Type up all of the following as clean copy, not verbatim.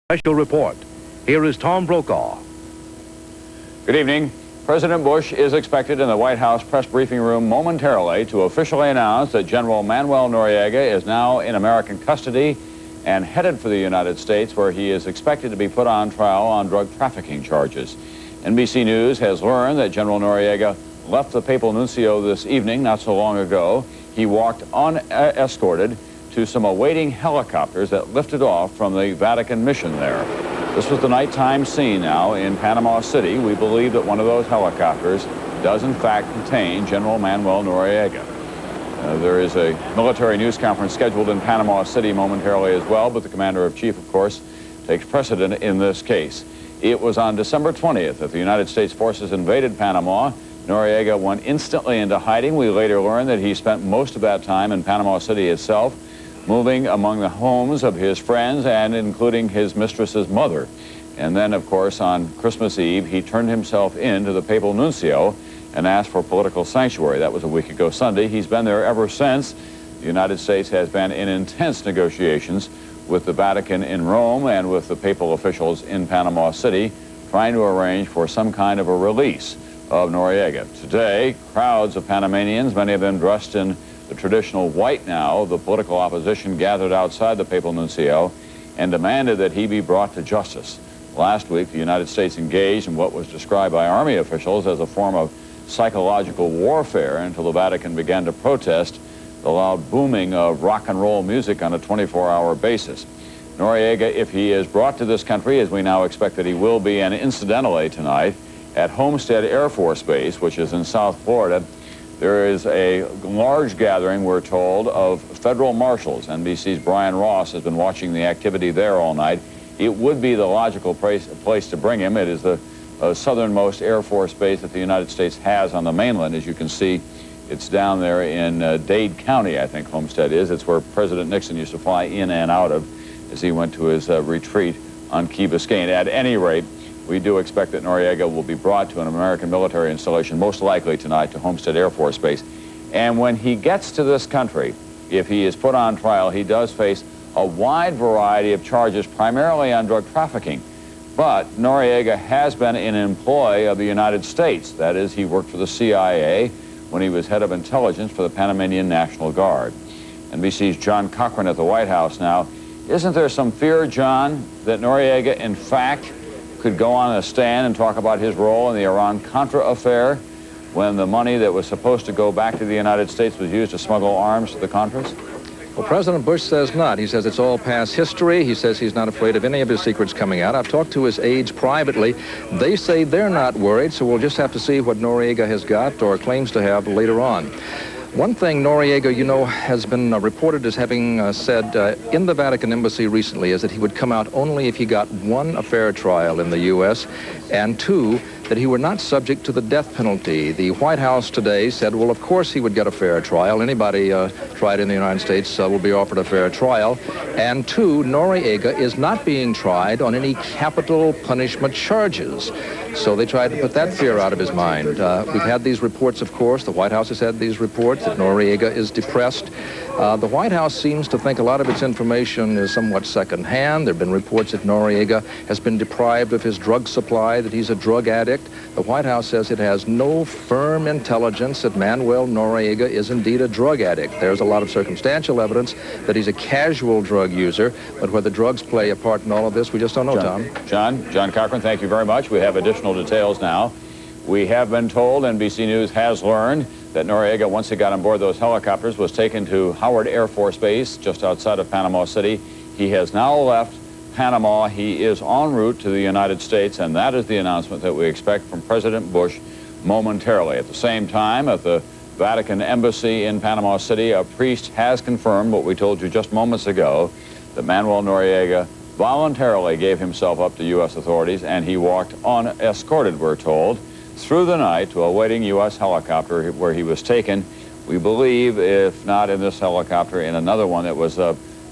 Special report. Here is Tom Brokaw. Good evening. President Bush is expected in the White House press briefing room momentarily to officially announce that General Manuel Noriega is now in American custody and headed for the United States, where he is expected to be put on trial on drug trafficking charges. NBC News has learned that General Noriega left the papal nuncio this evening, not so long ago. He walked unescorted to some awaiting helicopters that lifted off from the Vatican mission there. This was the nighttime scene now in Panama City. We believe that one of those helicopters does in fact contain General Manuel Noriega. There is a military news conference scheduled in Panama City momentarily as well, but the Commander-in-Chief, of course, takes precedent in this case. It was on December 20th that the United States forces invaded Panama. Noriega went instantly into hiding. We later learned that he spent most of that time in Panama City itself, moving among the homes of his friends and including his mistress's mother. And then, of course, on Christmas Eve, he turned himself in to the papal nuncio and asked for political sanctuary. That was a week ago Sunday. He's been there ever since. The United States has been in intense negotiations with the Vatican in Rome and with the papal officials in Panama City, trying to arrange for some kind of a release of Noriega. Today, crowds of Panamanians, many of them dressed in the traditional white now, the political opposition gathered outside the papal nuncio and demanded that he be brought to justice. Last week, the United States engaged in what was described by Army officials as a form of psychological warfare until the Vatican began to protest the loud booming of rock and roll music on a 24-hour basis. Noriega, if he is brought to this country, as we now expect that he will be, and incidentally tonight, at Homestead Air Force Base, which is in South Florida, there is a large gathering, we're told, of federal marshals. NBC's Brian Ross has been watching the activity there all night. It would be the logical place to bring him. It is the southernmost Air Force base that the United States has on the mainland. As you can see, it's down there in Dade County, I think Homestead is. It's where President Nixon used to fly in and out of as he went to his retreat on Key Biscayne. At any rate, we do expect that Noriega will be brought to an American military installation, most likely tonight to Homestead Air Force Base. And when he gets to this country, if he is put on trial, he does face a wide variety of charges, primarily on drug trafficking. But Noriega has been in employ of the United States. That is, he worked for the CIA when he was head of intelligence for the Panamanian National Guard. NBC's John Cochran at the White House now. Isn't there some fear, John, that Noriega, in fact, could go on a stand and talk about his role in the Iran-Contra affair when the money that was supposed to go back to the United States was used to smuggle arms to the Contras? Well, President Bush says not. He says it's all past history. He says he's not afraid of any of his secrets coming out. I've talked to his aides privately. They say they're not worried, so we'll just have to see what Noriega has got or claims to have later on. One thing Noriega, you know, has been reported as having said in the Vatican embassy recently is that he would come out only if he got one, a fair trial in the U.S., and two, that he were not subject to the death penalty. The White House today said, well, of course he would get a fair trial. Anybody tried in the United States will be offered a fair trial. And two, Noriega is not being tried on any capital punishment charges. So they tried to put that fear out of his mind. We've had these reports, of course. The White House has had these reports that Noriega is depressed. The White House seems to think a lot of its information is somewhat secondhand. There have been reports that Noriega has been deprived of his drug supply, that he's a drug addict. The White House says it has no firm intelligence that Manuel Noriega is indeed a drug addict. There's a lot of circumstantial evidence that he's a casual drug user, but whether drugs play a part in all of this, we just don't know, Tom. John Cochran, thank you very much. We have additional details now. We have been told, NBC News has learned, that Noriega, once he got on board those helicopters, was taken to Howard Air Force Base just outside of Panama City. He has now left Panama. He is en route to the United States, and that is the announcement that we expect from President Bush momentarily. At the same time, at the Vatican Embassy in Panama City, a priest has confirmed what we told you just moments ago, that Manuel Noriega voluntarily gave himself up to U.S. authorities, and he walked unescorted, we're told, through the night to a waiting U.S. helicopter where he was taken. We believe, if not in this helicopter, in another one that was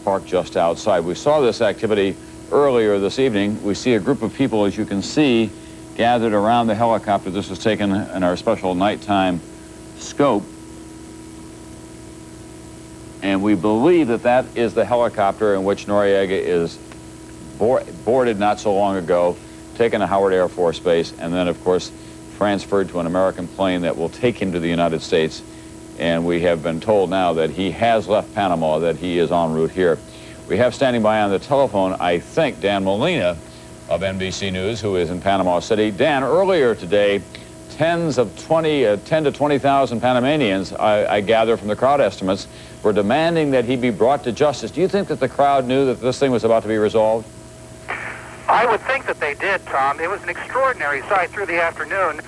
parked just outside. We saw this activity earlier this evening. We see a group of people, as you can see, gathered around the helicopter. This was taken in our special nighttime scope. And we believe that that is the helicopter in which Noriega is boarded not so long ago, taken to Howard Air Force Base, and then, of course, transferred to an American plane that will take him to the United States. And we have been told now that he has left Panama, that he is en route here. We have standing by on the telephone, I think, Dan Molina of NBC News, who is in Panama City. Dan, earlier today, 10 to 20,000 Panamanians, I gather from the crowd estimates, were demanding that he be brought to justice. Do you think that the crowd knew that this thing was about to be resolved? I would think that they did, Tom. It was an extraordinary sight through the afternoon.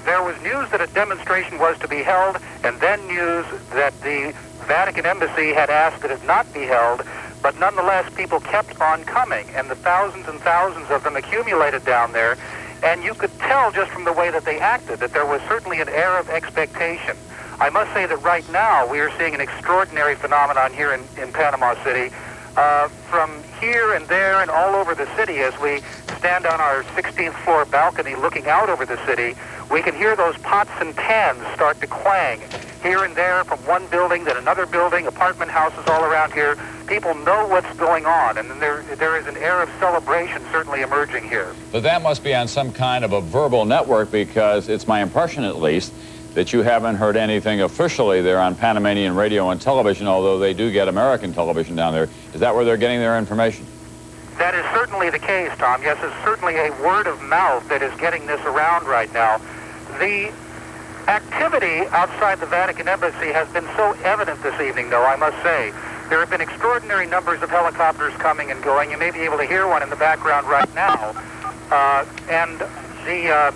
There was news that a demonstration was to be held, and then news that the Vatican Embassy had asked that it not be held, but nonetheless people kept on coming, and the thousands and thousands of them accumulated down there, and you could tell just from the way that they acted that there was certainly an air of expectation. I must say that right now we are seeing an extraordinary phenomenon here in Panama City. From here and there and all over the city, as we stand on our 16th floor balcony looking out over the city, we can hear those pots and pans start to clang here and there from one building, then another building, apartment houses all around here. People know what's going on, and there is an air of celebration certainly emerging here. But that must be on some kind of a verbal network, because it's my impression, at least, that you haven't heard anything officially there on Panamanian radio and television, although they do get American television down there. Is that where they're getting their information? That is certainly the case, Tom. Yes, it's certainly a word of mouth that is getting this around right now. The activity outside the Vatican Embassy has been so evident this evening, though, I must say. There have been extraordinary numbers of helicopters coming and going. You may be able to hear one in the background right now. And the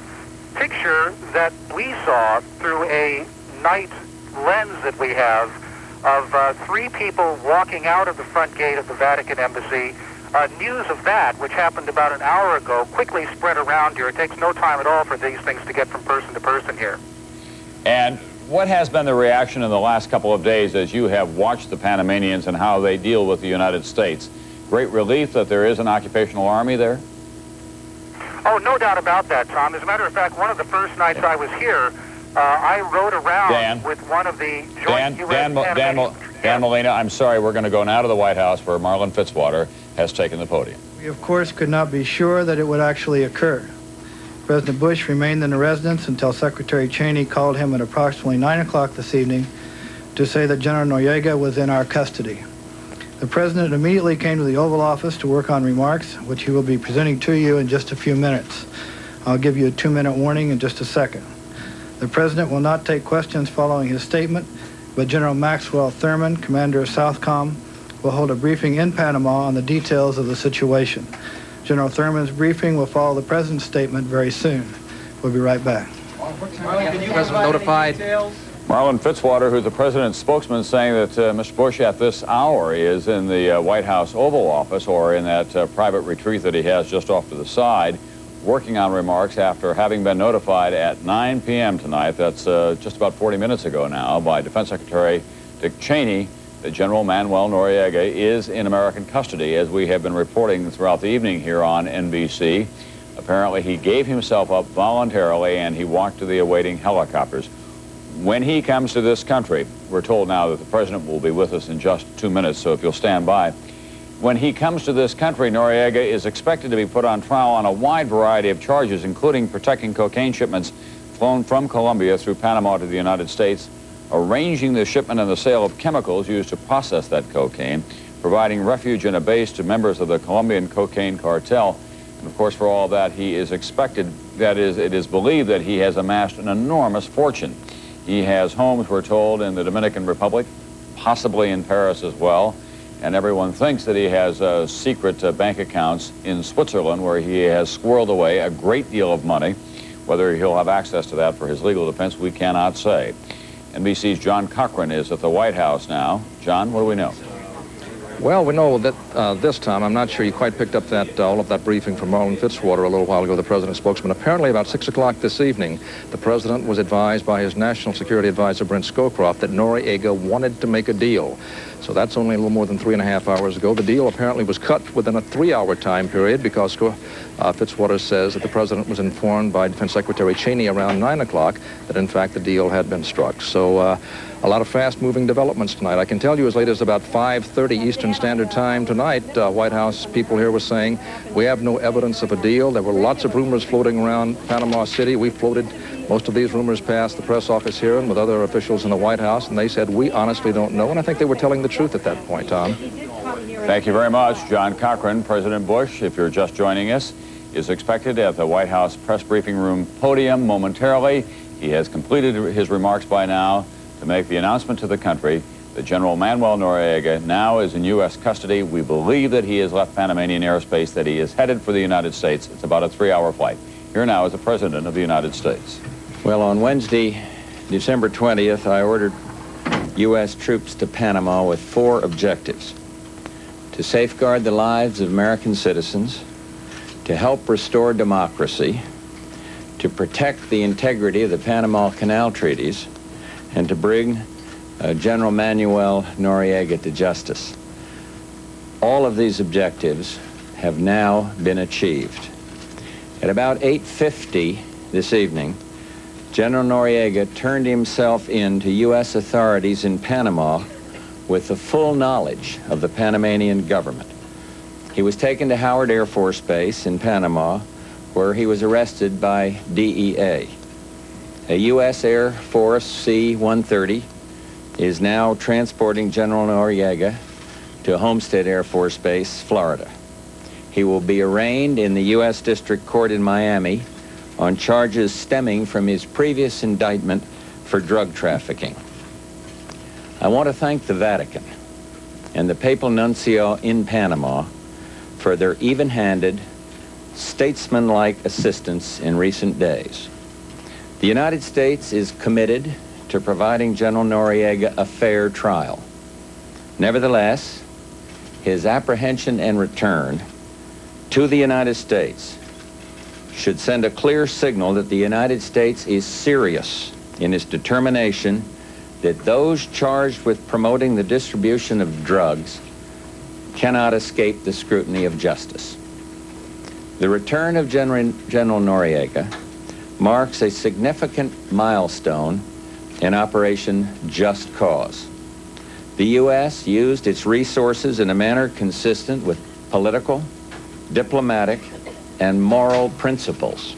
picture that we saw through a night lens that we have of 3 people walking out of the front gate of the Vatican Embassy, news of that, which happened about an hour ago, quickly spread around here. It takes no time at all for these things to get from person to person here. And what has been the reaction in the last couple of days as you have watched the Panamanians and how they deal with the United States? Great relief that there is an occupational army there? Oh, no doubt about that, Tom. As a matter of fact, one of the first nights I was here, I rode around with one of the joint Dan Molina, I'm sorry, we're going to go now to the White House, where Marlon Fitzwater has taken the podium. We, of course, could not be sure that it would actually occur. President Bush remained in the residence until Secretary Cheney called him at approximately 9 o'clock this evening to say that General Noriega was in our custody. The President immediately came to the Oval Office to work on remarks, which he will be presenting to you in just a few minutes. I'll give you a 2-minute warning in just a second. The President will not take questions following his statement, but General Maxwell Thurman, Commander of SOUTHCOM, will hold a briefing in Panama on the details of the situation. General Thurman's briefing will follow the President's statement very soon. We'll be right back. President notified. Marlon Fitzwater, who's the President's spokesman, saying that Mr. Bush at this hour is in the White House Oval Office, or in that private retreat that he has just off to the side, working on remarks after having been notified at 9 p.m. tonight, that's just about 40 minutes ago now, by Defense Secretary Dick Cheney, that General Manuel Noriega is in American custody, as we have been reporting throughout the evening here on NBC. Apparently, he gave himself up voluntarily, and he walked to the awaiting helicopters. When he comes to this country, we're told now that the President will be with us in just 2 minutes, so if you'll stand by. When he comes to this country, Noriega is expected to be put on trial on a wide variety of charges, including protecting cocaine shipments flown from Colombia through Panama to the United States, arranging the shipment and the sale of chemicals used to process that cocaine, providing refuge in a base to members of the Colombian cocaine cartel. And of course, for all that, he is expected, that is, it is believed that he has amassed an enormous fortune. He has homes, we're told, in the Dominican Republic, possibly in Paris as well, and everyone thinks that he has secret bank accounts in Switzerland, where he has squirreled away a great deal of money. Whether he'll have access to that for his legal defense, we cannot say. NBC's John Cochran is at the White House now. John, what do we know? Well, we know that this time, I'm not sure you quite picked up that all of that briefing from Marlon Fitzwater a little while ago, the President's spokesman. Apparently about 6 o'clock this evening, the President was advised by his National Security Advisor, Brent Scowcroft, that Noriega wanted to make a deal. So that's only a little more than 3.5 hours ago. The deal apparently was cut within a 3-hour time period because Fitzwater says that the president was informed by Defense Secretary Cheney around 9 o'clock that, in fact, the deal had been struck. So a lot of fast-moving developments tonight. I can tell you as late as about 5:30 Eastern Standard Time tonight, White House people here were saying, we have no evidence of a deal. There were lots of rumors floating around Panama City. We floated most of these rumors past the press office here and with other officials in the White House, and they said, we honestly don't know. And I think they were telling the truth at that point, Tom. Thank you very much, John Cochran. President Bush, if you're just joining us, is expected at the White House press briefing room podium momentarily. He has completed his remarks by now to make the announcement to the country that General Manuel Noriega now is in U.S. custody. We believe that he has left Panamanian airspace, that he is headed for the United States. It's about a 3-hour flight. Here now is the President of the United States. Well, on Wednesday, December 20th, I ordered U.S. troops to Panama with 4 objectives: to safeguard the lives of American citizens, to help restore democracy, to protect the integrity of the Panama Canal treaties, and to bring General Manuel Noriega to justice. All of these objectives have now been achieved. At about 8:50 this evening, General Noriega turned himself in to U.S. authorities in Panama with the full knowledge of the Panamanian government. He was taken to Howard Air Force Base in Panama, where he was arrested by DEA. A U.S. Air Force C-130 is now transporting General Noriega to Homestead Air Force Base, Florida. He will be arraigned in the U.S. District Court in Miami on charges stemming from his previous indictment for drug trafficking. I want to thank the Vatican and the Papal Nuncio in Panama for their even-handed, statesman-like assistance in recent days. The United States is committed to providing General Noriega a fair trial. Nevertheless, his apprehension and return to the United States should send a clear signal that the United States is serious in its determination that those charged with promoting the distribution of drugs cannot escape the scrutiny of justice. The return of General Noriega marks a significant milestone in Operation Just Cause. The U.S. used its resources in a manner consistent with political, diplomatic, and moral principles.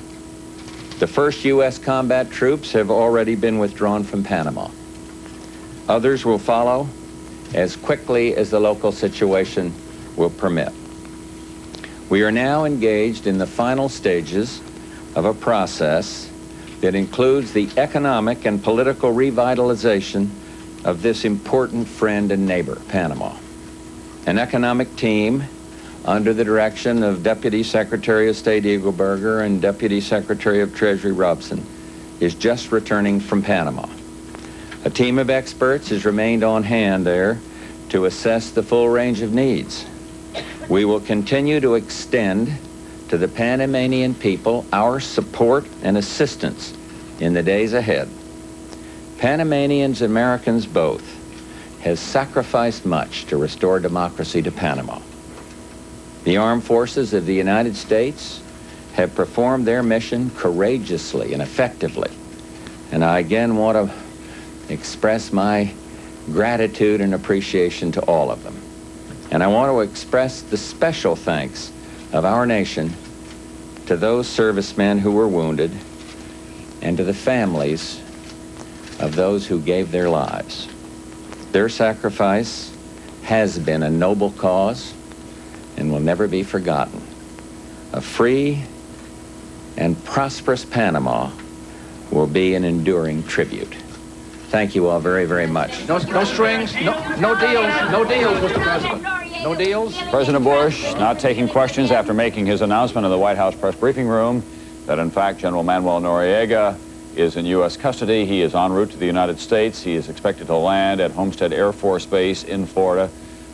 The first U.S. combat troops have already been withdrawn from Panama. Others will follow as quickly as the local situation will permit. We are now engaged in the final stages of a process that includes the economic and political revitalization of this important friend and neighbor, Panama. An economic team under the direction of Deputy Secretary of State Eagleberger and Deputy Secretary of Treasury Robson is just returning from Panama. A team of experts has remained on hand there to assess the full range of needs. We will continue to extend to the Panamanian people our support and assistance in the days ahead. Panamanians, Americans both, has sacrificed much to restore democracy to Panama. The armed forces of the United States have performed their mission courageously and effectively. And I again want to express my gratitude and appreciation to all of them. And I want to express the special thanks of our nation to those servicemen who were wounded and to the families of those who gave their lives. Their sacrifice has been a noble cause and will never be forgotten. A free and prosperous Panama will be an enduring tribute. Thank you all very, very much. No strings, no deals, Mr. President. No deals. President Bush not taking questions after making his announcement in the White House press briefing room that, in fact, General Manuel Noriega is in U.S. custody. He is en route to the United States. He is expected to land at Homestead Air Force Base in Florida,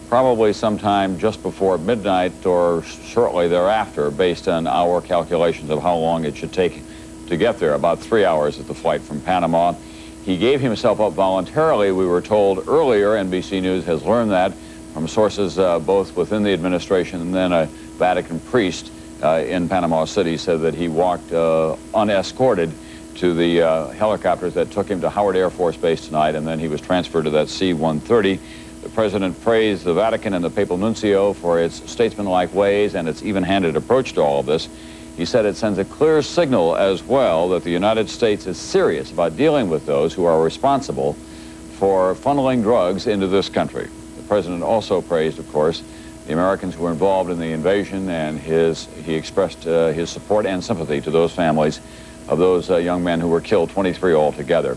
probably sometime just before midnight or shortly thereafter, based on our calculations of how long it should take to get there, about 3 hours of the flight from Panama. He gave himself up voluntarily, we were told earlier. NBC News has learned that from sources both within the administration, and then a Vatican priest in Panama City said that he walked unescorted to the helicopters that took him to Howard Air Force Base tonight, and then he was transferred to that C-130. The president praised the Vatican and the papal nuncio for its statesmanlike ways and its even-handed approach to all of this. He said it sends a clear signal as well that the United States is serious about dealing with those who are responsible for funneling drugs into this country. The president also praised, of course, the Americans who were involved in the invasion, and he expressed his support and sympathy to those families of those young men who were killed, 23 altogether.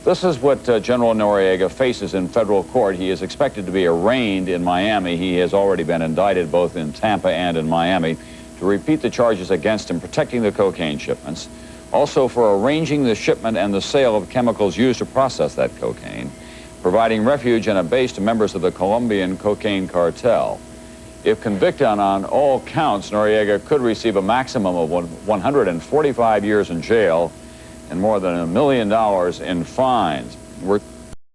This is what General Noriega faces in federal court. He is expected to be arraigned in Miami. He has already been indicted both in Tampa and in Miami to repeat the charges against him, protecting the cocaine shipments, also for arranging the shipment and the sale of chemicals used to process that cocaine, providing refuge and a base to members of the Colombian cocaine cartel. If convicted on all counts, Noriega could receive a maximum of 145 years in jail and more than $1 million in fines. We're